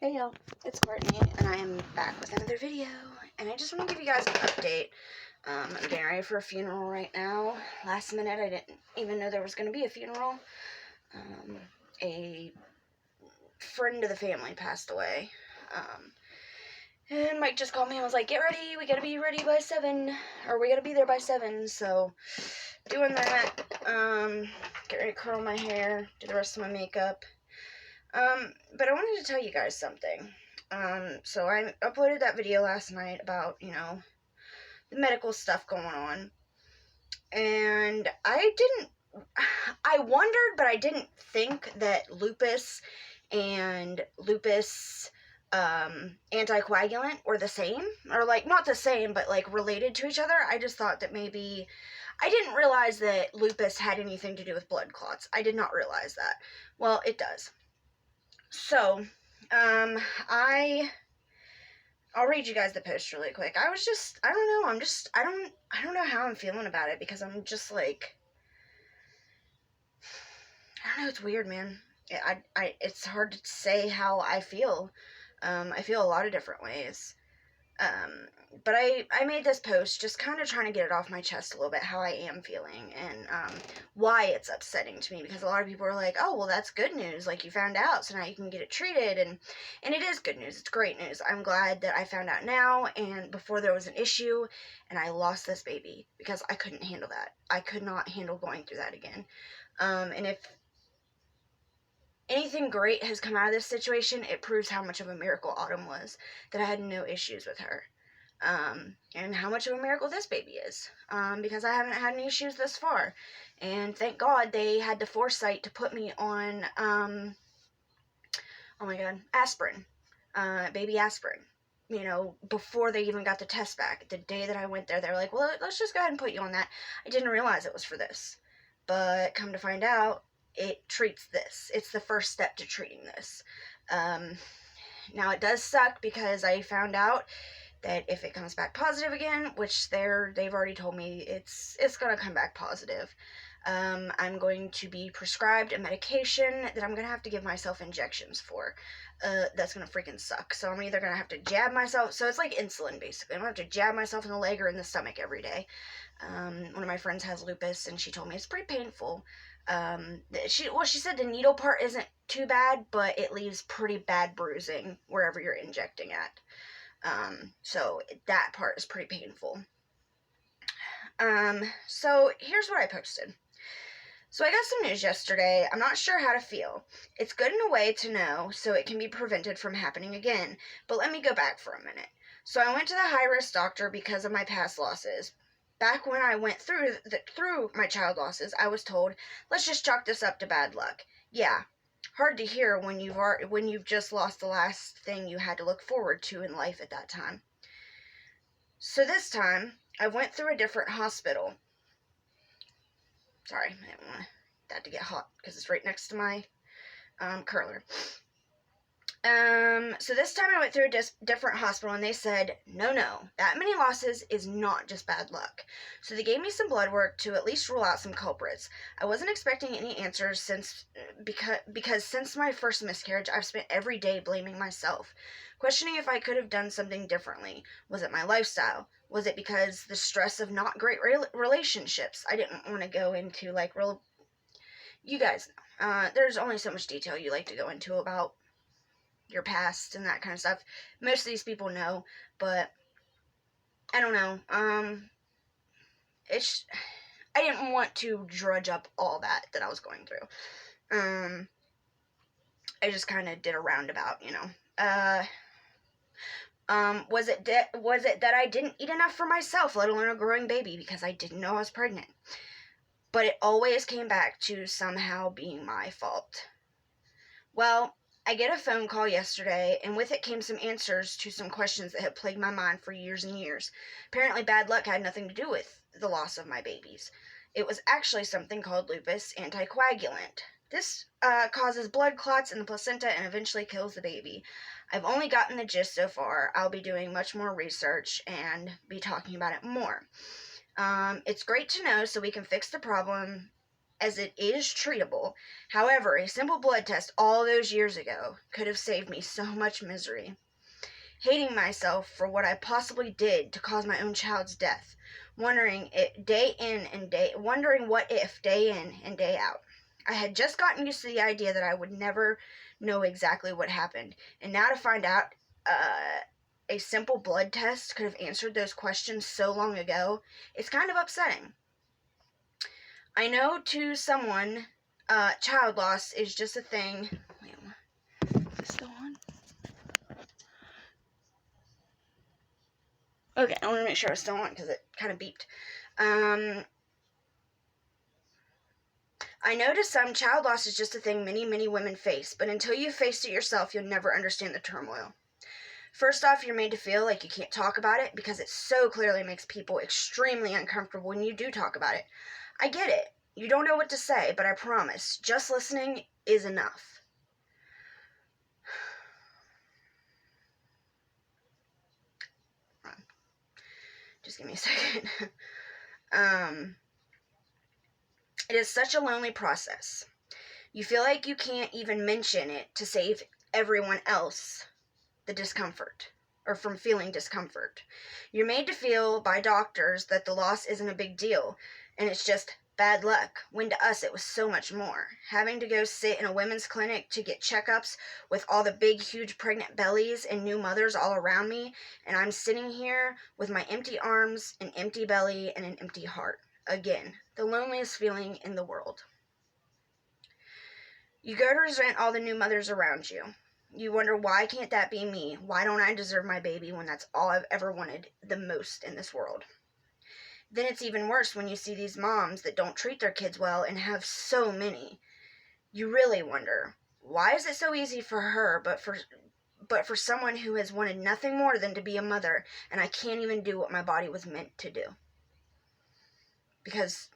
Hey y'all, it's Courtney, and I am back with another video, and I just want to give you guys an update. I'm getting ready for a funeral right now. Last minute, I didn't even know there was going to be a funeral. A friend of the family passed away, and Mike just called me and was like, get ready, we gotta be ready by 7, or we gotta be there by 7, so doing that, get ready to curl my hair, do the rest of my makeup. But I wanted to tell you guys something. So I uploaded that video last night about, the medical stuff going on. And I wondered, but I didn't think that lupus and lupus anticoagulant were the same. Or, not the same, but, related to each other. I just thought that maybe... I didn't realize that lupus had anything to do with blood clots. I did not realize that. Well, it does. So, I'll read you guys the post really quick. I don't know how I'm feeling about it, because I'm just like, I don't know, it's weird, man. It's hard to say how I feel. I feel a lot of different ways. But I made this post just kind of trying to get it off my chest a little bit, how I am feeling, and why it's upsetting to me, because a lot of people are like, oh, well, that's good news, like, you found out, so now you can get it treated, and it is good news, it's great news. I'm glad that I found out now, and before there was an issue, and I lost this baby, because I couldn't handle that. I could not handle going through that again. And if anything great has come out of this situation, it proves how much of a miracle Autumn was, that I had no issues with her. And how much of a miracle this baby is, because I haven't had any issues thus far, and thank God they had the foresight to put me on, oh my god, aspirin, baby aspirin, before they even got the test back. The day that I went there, they were like, well, let's just go ahead and put you on that. I didn't realize it was for this, but come to find out, it treats this. It's the first step to treating this. Now it does suck, because I found out that if it comes back positive again, which they've already told me it's going to come back positive, I'm going to be prescribed a medication that I'm going to have to give myself injections for. That's going to freaking suck. So I'm either going to have to jab myself, so it's like insulin, basically. I'm going to have to jab myself in the leg or in the stomach every day. One of my friends has lupus, and she told me it's pretty painful. She said the needle part isn't too bad, but it leaves pretty bad bruising wherever you're injecting at. So that part is pretty painful. So here's what I posted. So I got some news yesterday. I'm not sure how to feel. It's good in a way to know, so it can be prevented from happening again. But let me go back for a minute. So I went to the high-risk doctor because of my past losses. Back when I went through my child losses, I was told, let's just chalk this up to bad luck. Yeah. Hard to hear when you've just lost the last thing you had to look forward to in life at that time. So this time, I went through a different hospital. Sorry, I didn't want that to get hot, because it's right next to my curler. So this time I went through a different hospital, and they said, no, that many losses is not just bad luck. So they gave me some blood work to at least rule out some culprits. I wasn't expecting any answers because since my first miscarriage, I've spent every day blaming myself, questioning if I could have done something differently. Was it my lifestyle? Was it because the stress of not great relationships? I didn't want to go into, you guys know, there's only so much detail you like to go into about your past and that kind of stuff. Most of these people know, but I don't know. I didn't want to drudge up all that I was going through. I just kind of did a roundabout, was it that I didn't eat enough for myself, let alone a growing baby, because I didn't know I was pregnant? But it always came back to somehow being my fault. Well, I get a phone call yesterday, and with it came some answers to some questions that had plagued my mind for years and years. Apparently, bad luck had nothing to do with the loss of my babies. It was actually something called lupus anticoagulant. This causes blood clots in the placenta and eventually kills the baby. I've only gotten the gist so far. I'll be doing much more research and be talking about it more. It's great to know, so we can fix the problem as it is treatable. However, a simple blood test all those years ago could have saved me so much misery. Hating myself for what I possibly did to cause my own child's death, wondering what if day in and day out. I had just gotten used to the idea that I would never know exactly what happened, and now to find out a simple blood test could have answered those questions so long ago, it's kind of upsetting. I know to someone, child loss is just a thing. Wait, is this still on? Okay, I want to make sure it's still on because it kind of beeped. I know to some, child loss is just a thing many, many women face, but until you've faced it yourself, you'll never understand the turmoil. First off, you're made to feel like you can't talk about it because it so clearly makes people extremely uncomfortable when you do talk about it. I get it. You don't know what to say, but I promise, just listening is enough. Just give me a second. It is such a lonely process. You feel like you can't even mention it to save everyone else the discomfort, or from feeling discomfort. You're made to feel by doctors that the loss isn't a big deal, and it's just bad luck, when to us it was so much more. Having to go sit in a women's clinic to get checkups with all the big, huge pregnant bellies and new mothers all around me, and I'm sitting here with my empty arms, an empty belly, and an empty heart. Again, the loneliest feeling in the world. You go to resent all the new mothers around you. You wonder, why can't that be me? Why don't I deserve my baby when that's all I've ever wanted the most in this world? Then it's even worse when you see these moms that don't treat their kids well and have so many. You really wonder, why is it so easy for her, but for someone who has wanted nothing more than to be a mother, and I can't even do what my body was meant to do? Because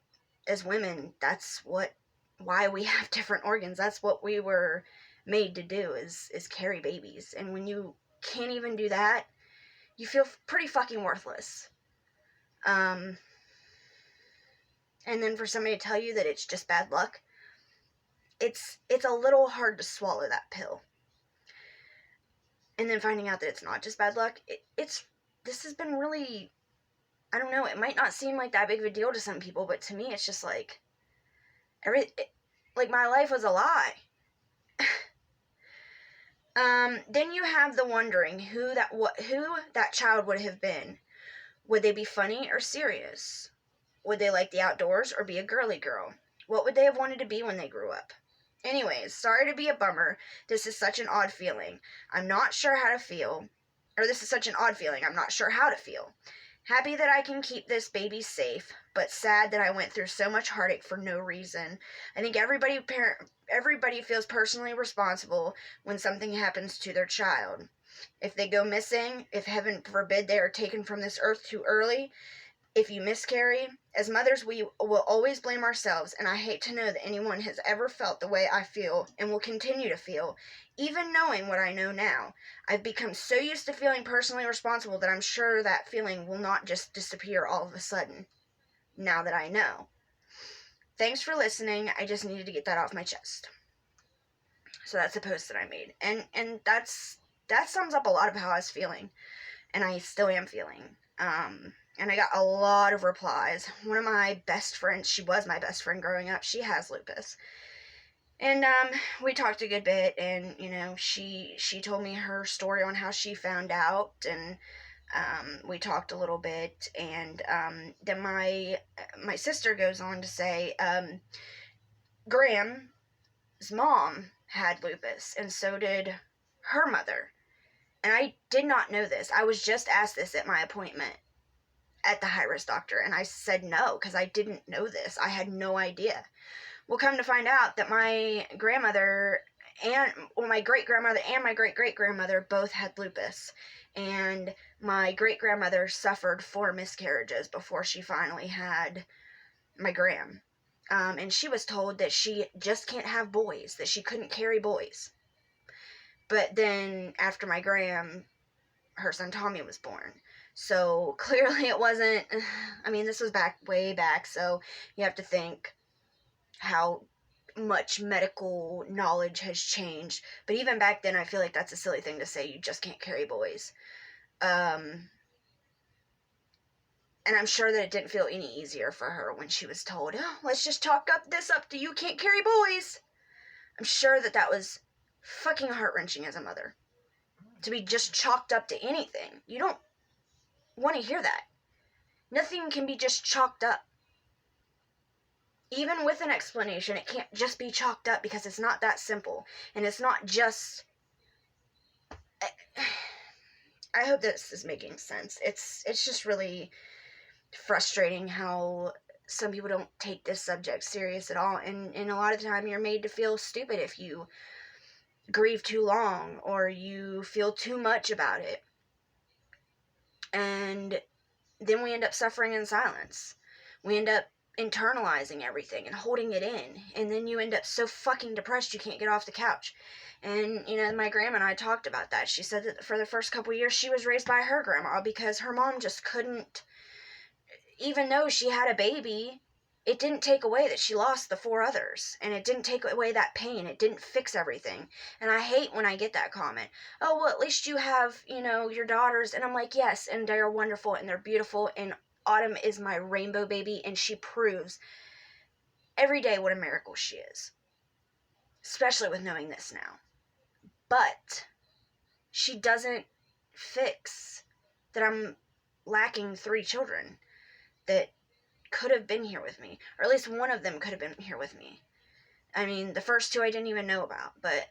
as women, that's why we have different organs. That's what we were made to do, is carry babies. And when you can't even do that, you feel pretty fucking worthless. And then for somebody to tell you that it's just bad luck, it's a little hard to swallow that pill. And then finding out that it's not just bad luck, this has been really, I don't know, it might not seem like that big of a deal to some people, but to me it's just like, my life was a lie. Then you have the wondering who that child would have been. Would they be funny or serious? Would they like the outdoors or be a girly girl? What would they have wanted to be when they grew up? Anyways, sorry to be a bummer. This is such an odd feeling. I'm not sure how to feel. Or this is such an odd feeling. I'm not sure how to feel. Happy that I can keep this baby safe, but sad that I went through so much heartache for no reason. I think everybody feels personally responsible when something happens to their child. If they go missing, if heaven forbid they are taken from this earth too early, if you miscarry, as mothers we will always blame ourselves, and I hate to know that anyone has ever felt the way I feel and will continue to feel, even knowing what I know now. I've become so used to feeling personally responsible that I'm sure that feeling will not just disappear all of a sudden, now that I know. Thanks for listening. I just needed to get that off my chest. So that's the post that I made. And that sums up a lot of how I was feeling. And I still am feeling. And I got a lot of replies. One of my best friends, she was my best friend growing up, she has lupus. And we talked a good bit, and she told me her story on how she found out, and we talked a little bit, and then my sister goes on to say Graham's mom had lupus, and so did her mother. And I did not know this. I was just asked this at my appointment at the high-risk doctor, and I said no, because I didn't know this. I had no idea. Well, come to find out that my grandmother my great-grandmother and my great-great-grandmother both had lupus, and my great-grandmother suffered 4 miscarriages before she finally had my Graham. And she was told that she just can't have boys, that she couldn't carry boys. But then after my Graham, her son Tommy was born. So clearly it wasn't, this was way back, so you have to think how much medical knowledge has changed. But even back then, I feel like that's a silly thing to say. You just can't carry boys. And I'm sure that it didn't feel any easier for her when she was told, oh, let's just chalk this up to you can't carry boys. I'm sure that was fucking heart-wrenching as a mother. To be just chalked up to anything. You don't want to hear that. Nothing can be just chalked up. Even with an explanation, it can't just be chalked up because it's not that simple. And it's not just... I hope this is making sense. It's just really frustrating how some people don't take this subject serious at all. And a lot of the time you're made to feel stupid if you grieve too long or you feel too much about it. And then we end up suffering in silence. We end up internalizing everything and holding it in. And then you end up so fucking depressed you can't get off the couch. And, my grandma and I talked about that. She said that for the first couple years she was raised by her grandma because her mom just couldn't, even though she had a baby, it didn't take away that she lost the 4 others. And it didn't take away that pain. It didn't fix everything. And I hate when I get that comment. Oh, well, at least you have, your daughters. And I'm like, yes, and they're wonderful and they're beautiful. And Autumn is my rainbow baby. And she proves every day what a miracle she is. Especially with knowing this now. But she doesn't fix that I'm lacking 3 children that could have been here with me, or at least one of them could have been here with me. I mean, the first 2 I didn't even know about, but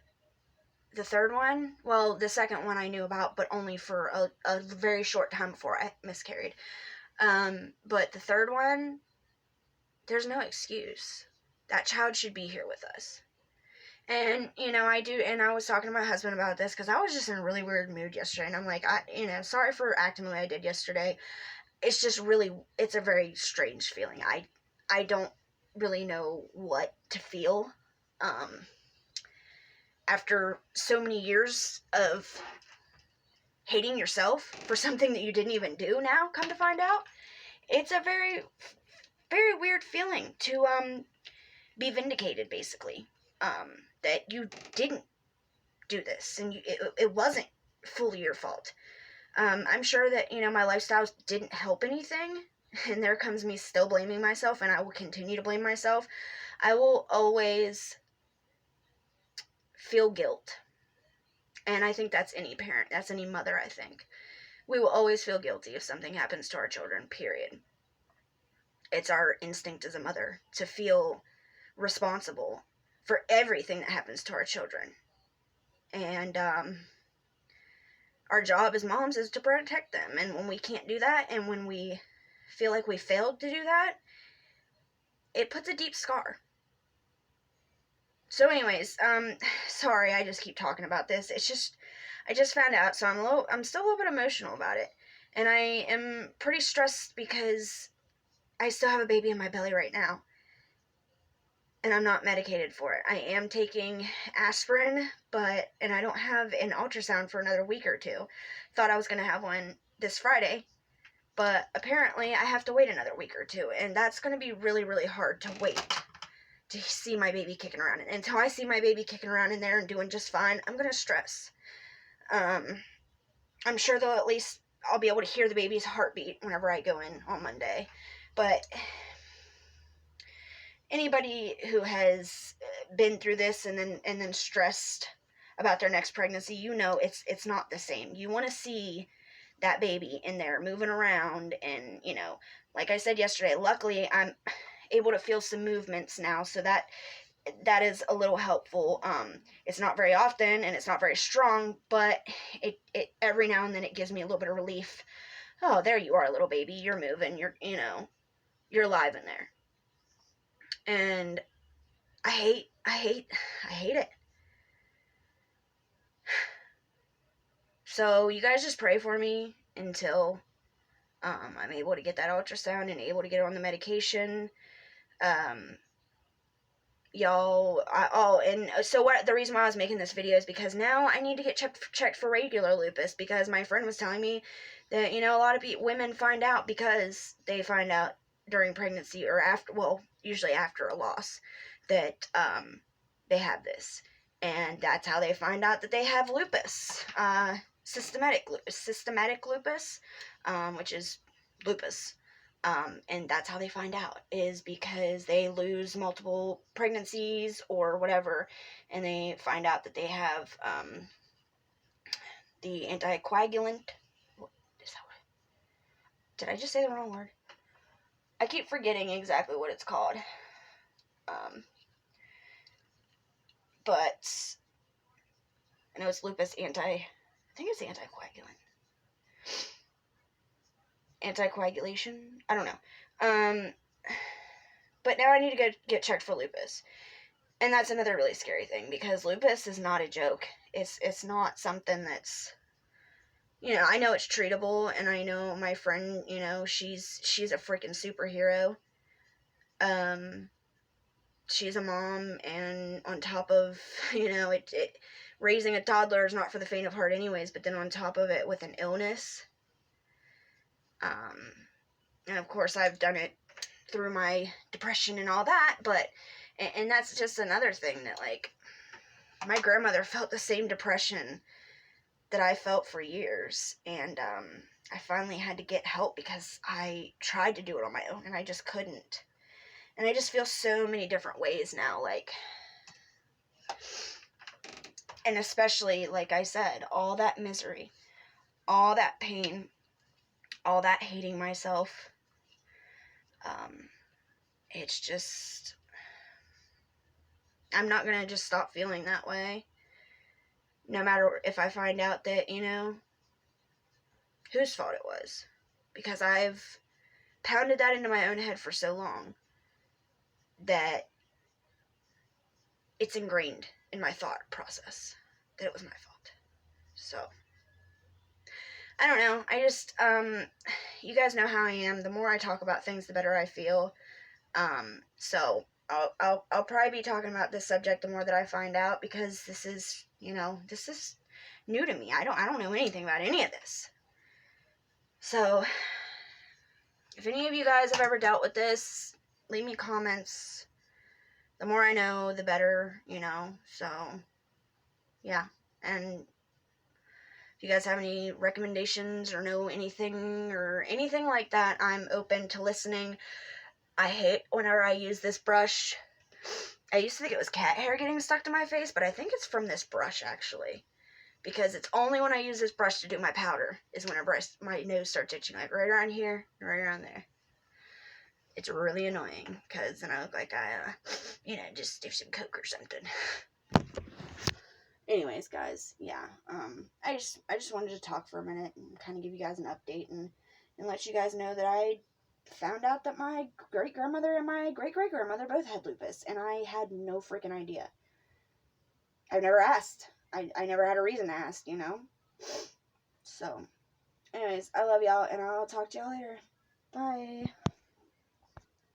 the third one, well, the second one I knew about, but only for a very short time before I miscarried. But the third one, there's no excuse. That child should be here with us. And, I was talking to my husband about this because I was just in a really weird mood yesterday, and I'm like, sorry for acting the way I did yesterday. It's just really, it's a very strange feeling. I don't really know what to feel. After so many years of hating yourself for something that you didn't even do now, come to find out, it's a very, very weird feeling to, be vindicated, basically. That you didn't do this, and it wasn't fully your fault. I'm sure that, my lifestyle didn't help anything, and there comes me still blaming myself, and I will continue to blame myself. I will always feel guilt, and I think that's any parent, that's any mother, I think. We will always feel guilty if something happens to our children, period. It's our instinct as a mother to feel responsible for everything that happens to our children. And, our job as moms is to protect them. And when we can't do that, and when we feel like we failed to do that, it puts a deep scar. So anyways, sorry, I just keep talking about this. It's just, I just found out, so I'm still a little bit emotional about it. And I am pretty stressed because I still have a baby in my belly right now. And I'm not medicated for it. I am taking aspirin, and I don't have an ultrasound for another week or 2. Thought I was going to have one this Friday, but apparently I have to wait another week or 2, and that's going to be really, really hard to wait to see my baby kicking around. And until I see my baby kicking around in there and doing just fine, I'm going to stress. I'm sure though at least I'll be able to hear the baby's heartbeat whenever I go in on Monday, but anybody who has been through this and then stressed about their next pregnancy, it's not the same. You want to see that baby in there moving around, and like I said yesterday, luckily I'm able to feel some movements now, so that is a little helpful. It's not very often and it's not very strong, but it every now and then it gives me a little bit of relief. Oh, there you are, little baby, you're moving, you're alive in there. And I hate it. So you guys just pray for me until I'm able to get that ultrasound and able to get on the medication. The reason why I was making this video is because now I need to get checked for regular lupus, because my friend was telling me that, a lot of women find out because they find out during pregnancy or after, well, usually after a loss, that they have this. And that's how they find out that they have lupus. Systematic lupus, which is lupus. And that's how they find out, is because they lose multiple pregnancies or whatever, and they find out that they have the anticoagulant. What is that word? Did I just say the wrong word? I keep forgetting exactly what it's called. But I know it's lupus I think it's anticoagulant. Anticoagulation? I don't know. But now I need to get checked for lupus. And that's another really scary thing, because lupus is not a joke. It's not something that's, I know it's treatable, and I know my friend, she's a freaking superhero. She's a mom, and on top of, raising a toddler is not for the faint of heart anyways, but then on top of it with an illness. And of course I've done it through my depression and all that, but, and that's just another thing that, like, my grandmother felt the same depression that I felt for years, and I finally had to get help because I tried to do it on my own and I just couldn't. And I just feel so many different ways now, like, and especially, like I said, all that misery, all that pain, all that hating myself, it's just, I'm not gonna just stop feeling that way, no matter if I find out that, whose fault it was, because I've pounded that into my own head for so long that it's ingrained in my thought process that it was my fault. So, I don't know, I just, you guys know how I am. The more I talk about things, the better I feel. So I'll probably be talking about this subject the more that I find out, because this is, this is new to me. I don't know anything about any of this. So, if any of you guys have ever dealt with this, leave me comments. The more I know, the better, so, yeah. And if you guys have any recommendations or know anything or anything like that, I'm open to listening. I hate whenever I use this brush. I used to think it was cat hair getting stuck to my face, but I think it's from this brush, actually. Because it's only when I use this brush to do my powder is whenever my nose starts itching, like right around here, right around there. It's really annoying, because then I look like I, just do some coke or something. Anyways, guys, yeah, I just wanted to talk for a minute and kind of give you guys an update and let you guys know that I found out that my great-grandmother and my great-great-grandmother both had lupus, and I had no freaking idea. I've never asked. I never had a reason to ask, So, anyways, I love y'all, and I'll talk to y'all later. Bye.